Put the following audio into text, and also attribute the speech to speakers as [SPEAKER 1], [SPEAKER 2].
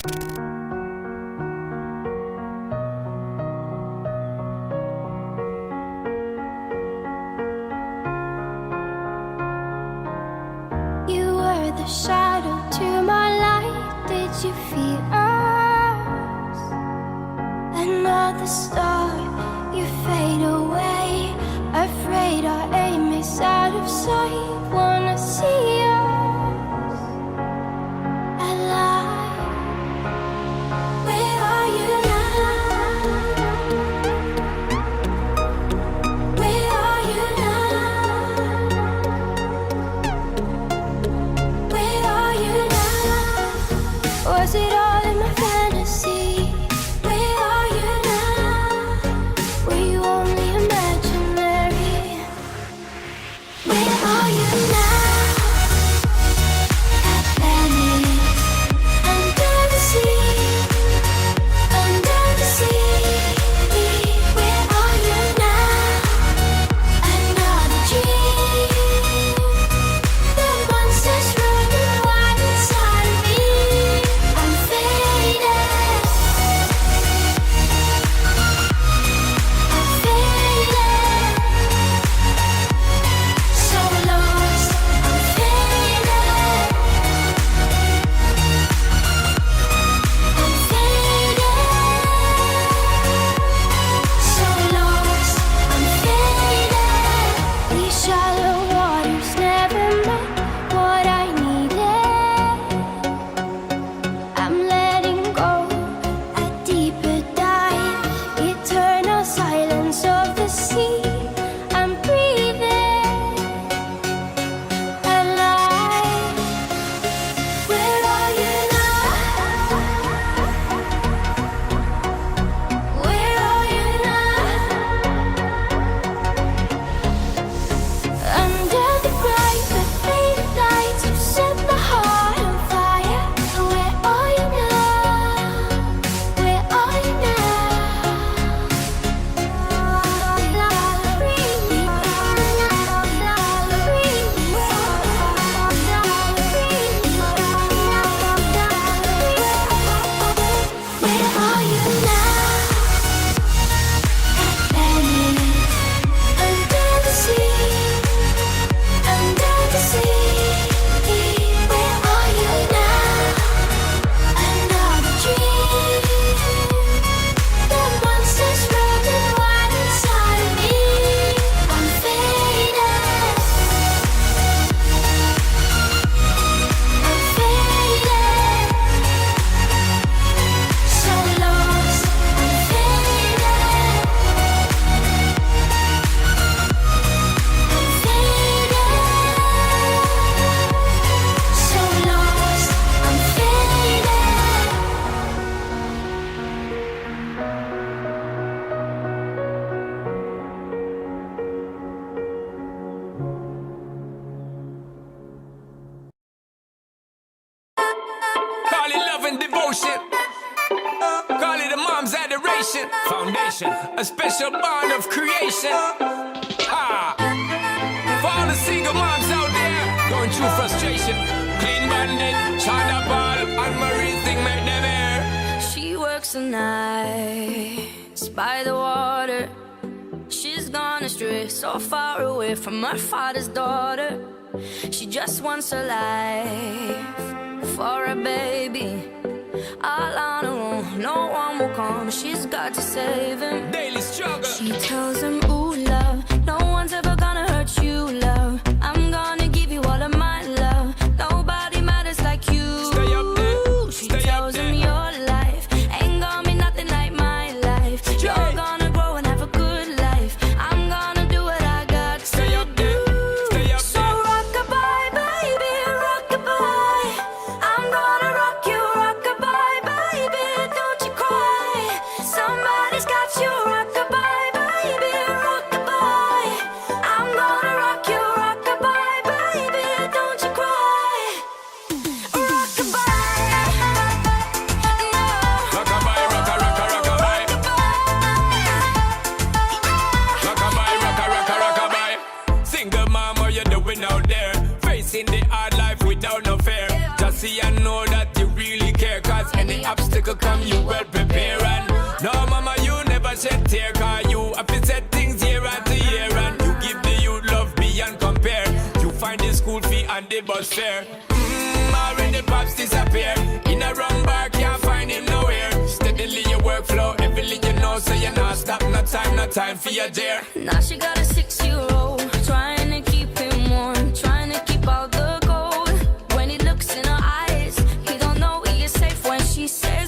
[SPEAKER 1] You were the shadow to my light. Did you feel us? Another star, you fade away. Afraid our aim is out of sight. Wanna see us alive. Where are you now? Where are you now? Where are you now? Was it all in my fantasy? Where are you now? Were you only imaginary? Where are you now? Under the sea, under the sea. Where are you now? Another dream. The monsters running wild inside of me. I'm faded. I'm faded. So lost. I'm faded. I'm faded. So lost. I'm faded. These shallow waters never met what I needed. I'm letting go a deeper dive. Eternal silence of the sea. I'm breathing alive. Where are you now? Where are you now? Under the bright but faded lights, you set the heart on fire. Where are you now? Where are you Where are you now? Under the sea, under the sea. Where are you now? Another dream. The monsters running wild inside of me. I'm faded. I'm faded. So lost. I'm faded. I'm faded. So lost. I'm
[SPEAKER 2] Call it love and devotion. Call it a mom's adoration. Foundation, a special bond of creation. Ah, for all the single moms out there going through frustration. Clean Bandit, China Ball, and Marie thing make them air.
[SPEAKER 3] She works the nights by the water. She's gone astray, so far away from her father's daughter. She just wants a life for a baby. All on her own, no one will come. She's got to save him.
[SPEAKER 2] Daily struggle.
[SPEAKER 3] She tells him, ooh, love, no one's ever gonna hurt you, love. I'm gonna give you all of my love. Nobody matters like you.
[SPEAKER 2] Stay up there.
[SPEAKER 3] She
[SPEAKER 2] Stay up
[SPEAKER 3] tells him
[SPEAKER 2] there.
[SPEAKER 3] your life ain't gonna be nothing like my life. You're gonna grow and have a good life. I'm gonna do what I got to
[SPEAKER 2] Stay up there. Stay up
[SPEAKER 3] So
[SPEAKER 2] there.
[SPEAKER 3] rock-a-bye, baby, rock-a-bye. I'm gonna rock you, rock-a-bye, baby, don't you cry. Somebody's got you, rock-a-bye, baby, rock-a-bye.
[SPEAKER 2] obstacle come, you well prepare. And no, mama, you never shed tear, cause you have to set things year after year. And you give the youth love beyond compare. You find the school fee and the bus fare. Already pops disappear. In a wrong bar, can't find him nowhere. Steadily your workflow, everything you know, so you not stop, no time for your dare.
[SPEAKER 3] Now she got a 6-year-old, trying to keep him warm, trying to keep out the cold. When he looks in her eyes, he don't know he is safe when she says